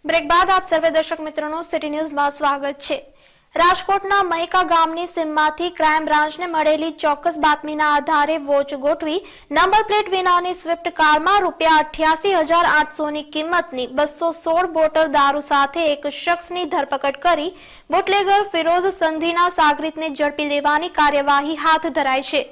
Break બાદ આપ સર્વે દર્શક મિત્રોનું સિટી ન્યૂઝમાં સ્વાગત છે। રાજકોટના મૈકા ગામની સીમમાંથી ક્રાઇમ બ્રાન્ચને મળેલી ચોક્કસ બાતમીના આધારે વોચ ગોઠવી નંબર પ્લેટ વિનાની સ્વિફ્ટ કારમાં ₹88,800ની કિંમતની 216 બોટલ દારૂ સાથે એક શખ્સની ધરપકડ કરી બુટલેગર ફિરોઝ સંધીના સાગરીતને ઝડપી લેવાની કાર્યવાહી હાથ ધરાઈ છે।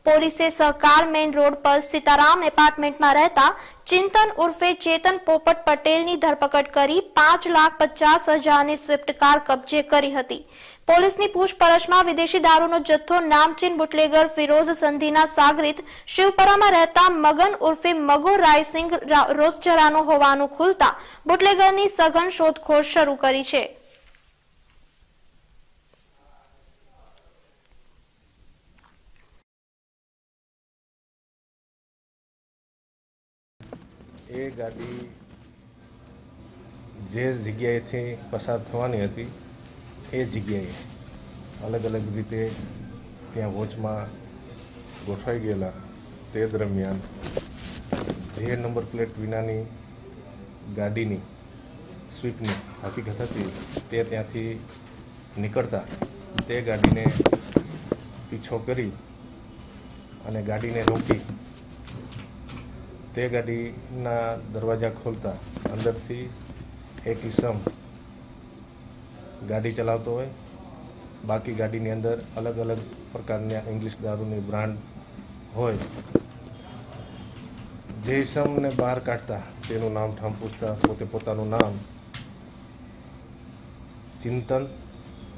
પોલીસે સહકાર મેઇન રોડ પર સીતારામ એપાર્ટમેન્ટમાં રહેતા ચિંતન ઉર્ફે ચેતન પોપટ પટેલની ધરપકડ કરી 5,50,000ની સ્વિફ્ટ કાર કબજે કરી હતી। પોલીસની પૂછપરછમાં વિદેશી દારૂનો જથ્થો નામચીન બુટલેગર ફિરોઝ સંધીના સાગરીત શિવપરામાં રહેતા મગન ઉર્ફે મગો રાયસિંગ રોસજરાનો હોવાનું ખુલતા બુટલેગરની સઘન શોધખોળ શરૂ કરી છે। એ ગાડી જે જગ્યાએથી પસાર થવાની હતી એ જગ્યાએ અલગ અલગ રીતે ત્યાં વોચમાં ગોઠવાઈ ગયેલા તે દરમિયાન જે નંબર પ્લેટ વિનાની ગાડીની સ્વિફ્ટની હકીકત હતી તે ત્યાંથી નીકળતા તે ગાડીને પીછો કરી અને ગાડીને રોકી તે ગાડીના દરવાજા ખોલતા અંદરથી એક ઈસમ ગાડી ચલાવતો હોય, બાકી ગાડીની અંદર અલગ અલગ પ્રકારના ઇંગ્લિશ દારૂની બ્રાન્ડ હોય। જે ઈસમને બહાર કાઢતા તેનું નામ ઠામ પૂછતા પોતે પોતાનું નામ ચિંતન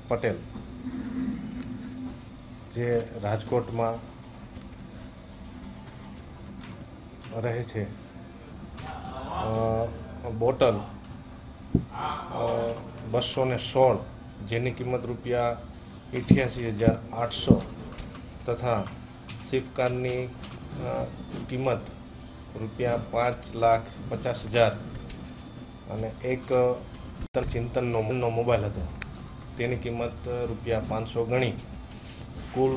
પટેલ જે રાજકોટમાં રહે છે, બોટલ 216 જેની કિંમત ₹88,800 તથા સ્વિફ્ટ કારની કિંમત ₹5,50,000 અને એક ચિંતનનો મોબાઈલ હતો તેની કિંમત ₹500 ગણી કુલ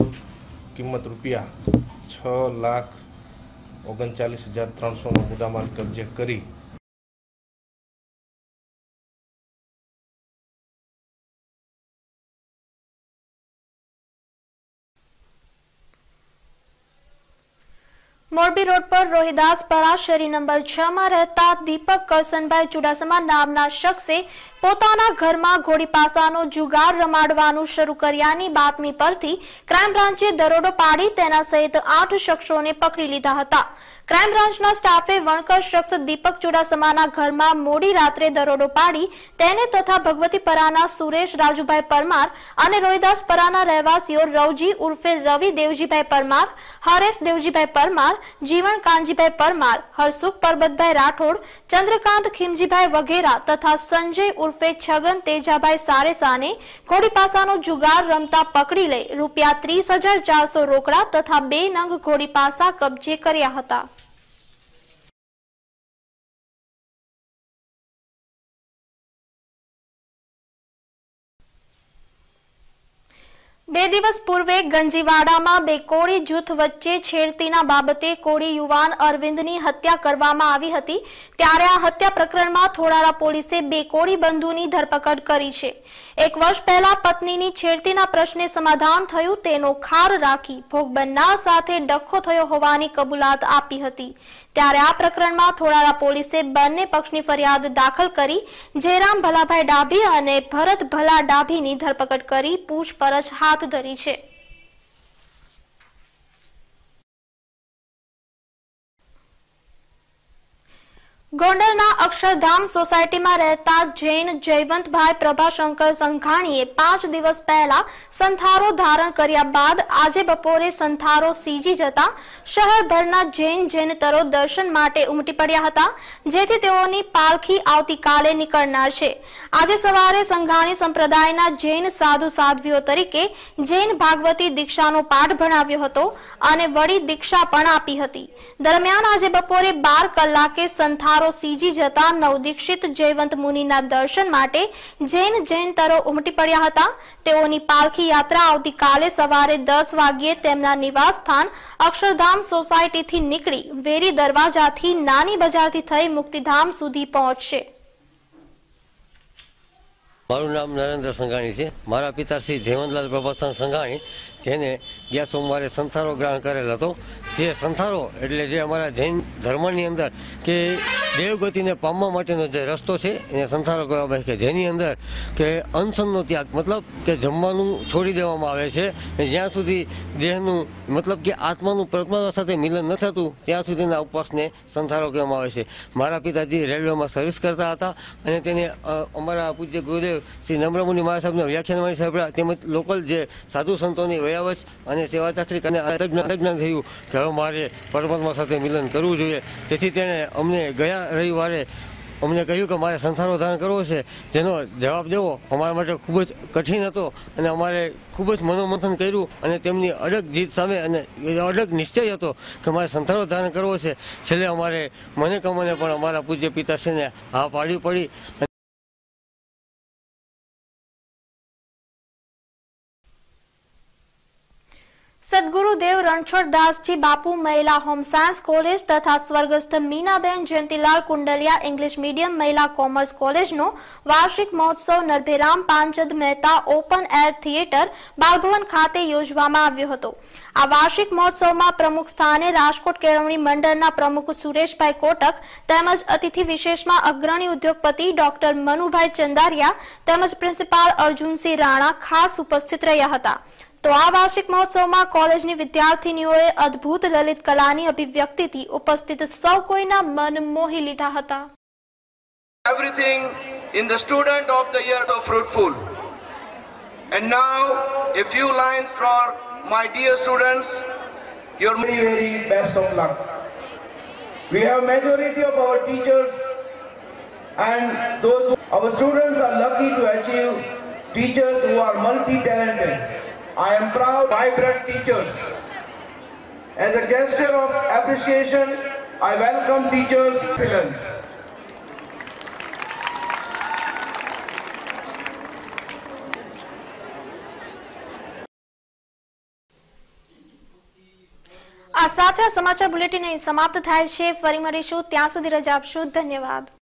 કિંમત ₹6,39,300નો મુદ્દામાલ કબજે કરી મોરબી રોડ પર રોહિદાસપરા શેરી નંબર 6 માં રહેતા દીપક કરસનભાઈ ચુડાસમા નામના શખ્સે પોતાના ઘરમાં ઘોડી પાસાનો જુગાર રમાડવાનું શરૂ કર્યાની બાતમી પરથી ક્રાઇમ બ્રાન્ચે દરોડો પાડી તેના સહિત 8 શખ્સોને પકડી લીધા હતા। ક્રાઇમ બ્રાન્ચના સ્ટાફે વણકર શખ્સ દીપક ચુડાસમાના ઘરમાં મોડી રાત્રે દરોડો પાડી તેને તથા ભગવતીપરાના સુરેશ રાજુભાઈ પરમાર અને રોહિદાસપરાના રહેવાસીઓ રવજી ઉર્ફે રવિ દેવજીભાઈ પરમાર, હરેશ દેવજીભાઈ પરમાર, જીવન કાનજીભાઈ પરમાર, હરસુખ પરબતભાઈ રાઠોડ, ચંદ્રકાંત ખીમજીભાઈ વગેરા તથા સંજય ઉર્ફે છગન તેજાભાઈ સારેસાને ઘોડી પાસાનો જુગાર રમતા પકડી લઈ ₹30,400 રોકડા તથા 2 નંગ ઘોડી પાસા કબજે કર્યા હતા। બે દિવસ પૂર્વે ગંજીવાડામાં બે કોળી જૂથ વચ્ચે છેડતીના બાબતે કોળી યુવાન અરવિંદની હત્યા કરવામાં આવી હતી ત્યારે આ હત્યા પ્રકરણમાં થોડારા પોલીસે બે કોળી બંધુની ધરપકડ કરી છે। 1 વર્ષ પહેલા પત્નીની છેડતીના પ્રશ્ને સમાધાન થયું તેનો ખાર રાખી ભોગ બનનાર સાથે ડખ્ખો થયો હોવાની કબૂલાત આપી હતી ત્યારે આ પ્રકરણમાં થોડારા પોલીસે બંને પક્ષની ફરિયાદ દાખલ કરી જયરામ ભલાભાઈ ડાભી અને ભરત ભલા ડાભીની ધરપકડ કરી પૂછપરછ હાથ ધરી છે। ગોંડલના અક્ષરધામ સોસાયટીમાં રહેતા જૈન જયવંતભાઈ પ્રભાશંકર સંઘાણીએ 5 દિવસ પહેલા સંથારો ધારણ કર્યા બાદ આજે બપોરે સંથારો સીજી જતા શહેરભરના જૈનતરો દર્શન માટે ઉમટી પડ્યા હતા જેથી તેઓની પાલખી આવતીકાલે નીકળનાર છે। આજે સવારે સંઘાણી સંપ્રદાયના જૈન સાધુ સાધ્વીઓ તરીકે જૈન ભાગવતી દીક્ષાનો પાઠ ભણાવ્યો હતો અને વળી દીક્ષા પણ આપી હતી। દરમિયાન આજે બપોરે 12 કલાકે સંથારો સીજી જતા નવદીક્ષિત જયવંત મુનિના દર્શન માટે જૈનતરો ઉમટી પડ્યા હતા। તેઓની પાલખી યાત્રા આવતીકાલે સવારે 10 વાગ્યે તેમના નિવાસ સ્થાન અક્ષરધામ સોસાયટીથી નીકળી વેરી દરવાજાથી નાની બજારથી થઈ મુક્તિધામ સુધી પહોંચશે। મારું નામ નરેન્દ્ર સંઘાણી છે. મારા પિતાશ્રી જયવંતલાલ પ્રભાસંગ સંઘાણી, જેને ગયા સોમવારે સંથારો ગ્રહણ કરેલ હતો. જે સંથારો એટલે જે અમારા જૈન ધર્મની અંદર કે દેવગતિને પામવા માટેનો જે રસ્તો છે એને સંથારો કહેવામાં આવે છે. જેની અંદર કે અનશનનો ત્યાગ, મતલબ કે જમવાનું છોડી દેવામાં આવે છે. જ્યાં સુધી દેહનું મતલબ કે આત્માનું પરમાત્મા સાથે મિલન ન થતું ત્યાં સુધીના ઉપવાસને સંથારો કહેવામાં આવે છે. મારા પિતાજી રેલવેમાં સર્વિસ કરતા હતા અને તેને અમારા પૂજ્ય ગુરુદેવ શ્રી નમ્રમુનિ મહારાજ સાહેબના વ્યાખ્યાનવાણી સાંભળ્યા, તેમજ લોકલ જે સાધુ સંતોની વયાવચ અને સેવા ચાકરી કરીને આજ્ઞાન થયું કે હવે મારે પરમાત્મા સાથે મિલન કરવું જોઈએ. તેથી તેણે અમને ગયા રવિવારે અમને કહ્યું કે મારે સંથારો ધારણ કરવો છે, જેનો જવાબ દેવો અમારા માટે ખૂબ જ કઠિન હતો અને અમારે ખૂબ જ મનોમંથન કર્યું અને તેમની અડગ જીત સામે અને અડગ નિશ્ચય હતો કે મારે સંથારો ધારણ કરવો છે. છેલ્લે અમારે મને કમને પણ અમારા પૂજ્ય પિતાશ્રીને હા પાડવી પડી. સદગુરુદેવ રણછોડદાસજી બાપુ મહિલા હોમ સાયન્સ કોલેજ તથા સ્વર્ગસ્થ મીનાબેન જયંતિલાલ કુંડલિયા ઇંગ્લિશ મીડિયમ મહિલા કોમર્સ કોલેજનો વાર્ષિક મહોત્સવ Narbheram Panchad Mehta open air theatre Balbhavan ખાતે યોજવામાં આવ્યો હતો. આ વાર્ષિક મહોત્સવમાં પ્રમુખ સ્થાને રાજકોટ કેળવણી મંડળના પ્રમુખ સુરેશભાઈ કોટક તેમજ અતિથિ વિશેષમાં અગ્રણી ઉદ્યોગપતિ ડોક્ટર મનુભાઈ ચંદારિયા તેમજ પ્રિન્સિપાલ અર્જુનસિંહ રાણા ખાસ ઉપસ્થિત રહ્યા હતા. તો આ વાર્ષિક મહોત્સવમાં કોલેજની વિદ્યાર્થીનીઓએ અદ્ભુત લલિત કલાની અભિવ્યક્તિથી ઉપસ્થિત સૌ કોઈના મન મોહી લીધા હતા. Everything in the student of the year so fruitful. And now a few lines for my dear students. Your very best of luck. We have majority of our teachers and our students are lucky to achieve teachers who are multi-talented. I am proud, vibrant teachers. As a gesture of appreciation, I welcome teachers' excellence. આ સાથે સમાચાર bulletin અહીં સમાપ્ત થાય છે. ફરી મળીશું, ત્યાં સુધી રજા આપશો. ધન્યવાદ.